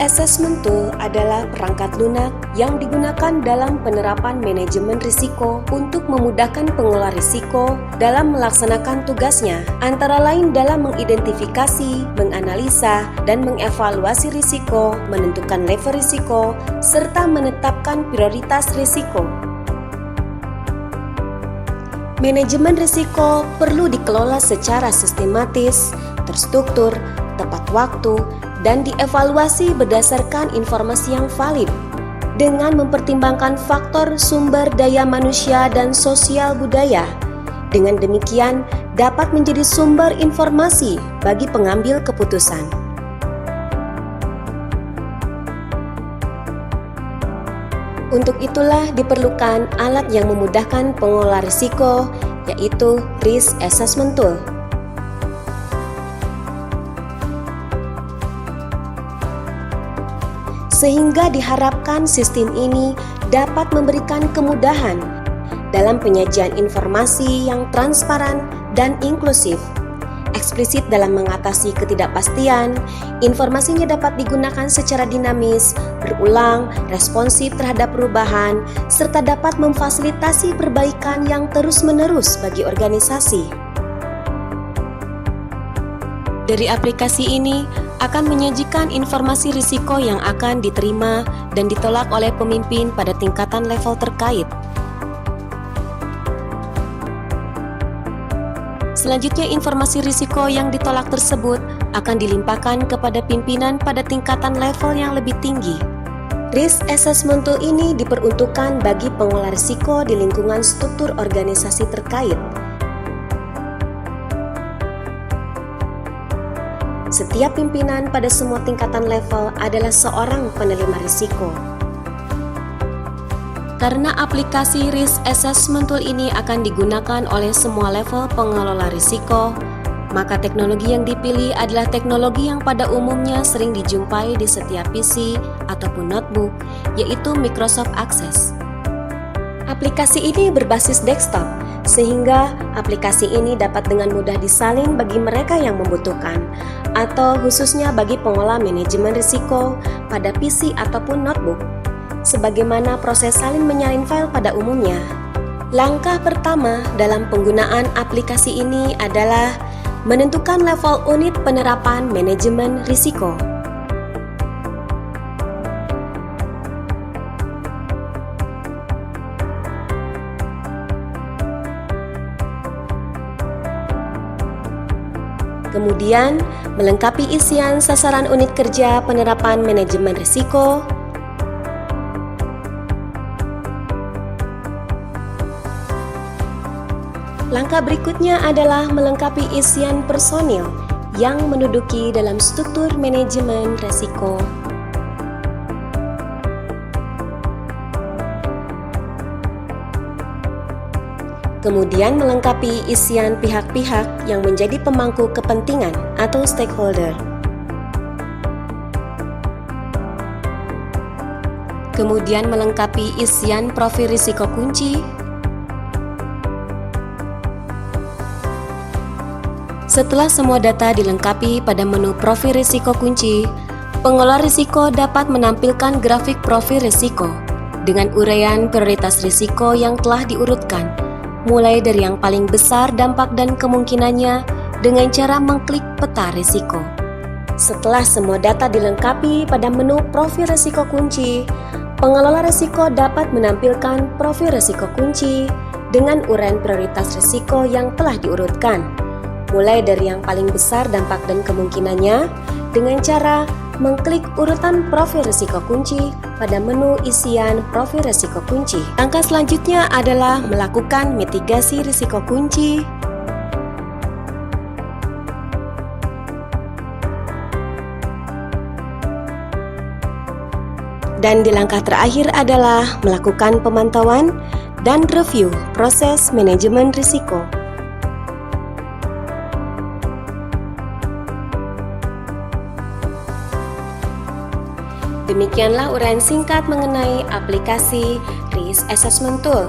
Assessment Tool adalah perangkat lunak yang digunakan dalam penerapan manajemen risiko untuk memudahkan pengelola risiko dalam melaksanakan tugasnya, antara lain dalam mengidentifikasi, menganalisa, dan mengevaluasi risiko, menentukan level risiko, serta menetapkan prioritas risiko. Manajemen risiko perlu dikelola secara sistematis, terstruktur, tepat waktu, dan dievaluasi berdasarkan informasi yang valid dengan mempertimbangkan faktor sumber daya manusia dan sosial budaya. Dengan demikian, dapat menjadi sumber informasi bagi pengambil keputusan. Untuk itulah diperlukan alat yang memudahkan pengelola risiko, yaitu Risk Assessment Tool. Sehingga diharapkan sistem ini dapat memberikan kemudahan dalam penyajian informasi yang transparan dan inklusif, eksplisit dalam mengatasi ketidakpastian, informasinya dapat digunakan secara dinamis, berulang, responsif terhadap perubahan, serta dapat memfasilitasi perbaikan yang terus-menerus bagi organisasi. Dari aplikasi ini akan menyajikan informasi risiko yang akan diterima dan ditolak oleh pemimpin pada tingkatan level terkait. Selanjutnya, informasi risiko yang ditolak tersebut akan dilimpahkan kepada pimpinan pada tingkatan level yang lebih tinggi. Risk Assessment Tool ini diperuntukkan bagi pengelola risiko di lingkungan struktur organisasi terkait. Setiap pimpinan pada semua tingkatan level adalah seorang penerima risiko. Karena aplikasi Risk Assessment Tool ini akan digunakan oleh semua level pengelola risiko, maka teknologi yang dipilih adalah teknologi yang pada umumnya sering dijumpai di setiap PC ataupun notebook, yaitu Microsoft Access. Aplikasi ini berbasis desktop, sehingga aplikasi ini dapat dengan mudah disalin bagi mereka yang membutuhkan, atau khususnya bagi pengelola manajemen risiko pada PC ataupun notebook, sebagaimana proses salin menyalin file pada umumnya. Langkah pertama dalam penggunaan aplikasi ini adalah menentukan level unit penerapan manajemen risiko. Kemudian, melengkapi isian sasaran unit kerja penerapan manajemen risiko, langkah berikutnya adalah melengkapi isian personil yang menduduki dalam struktur manajemen risiko. Kemudian melengkapi isian pihak-pihak yang menjadi pemangku kepentingan atau stakeholder. Kemudian melengkapi isian profil risiko kunci. Setelah semua data dilengkapi pada menu profil risiko kunci, pengelola risiko dapat menampilkan grafik profil risiko dengan uraian prioritas risiko yang telah diurutkan, mulai dari yang paling besar dampak dan kemungkinannya dengan cara mengklik peta risiko. Setelah semua data dilengkapi pada menu profil risiko kunci, pengelola risiko dapat menampilkan profil risiko kunci dengan uraian prioritas risiko yang telah diurutkan, mulai dari yang paling besar dampak dan kemungkinannya dengan cara mengklik urutan profil risiko kunci pada menu isian profil risiko kunci. Langkah selanjutnya adalah melakukan mitigasi risiko kunci. Dan di langkah terakhir adalah melakukan pemantauan dan review proses manajemen risiko. Demikianlah uraian singkat mengenai aplikasi Risk Assessment Tool.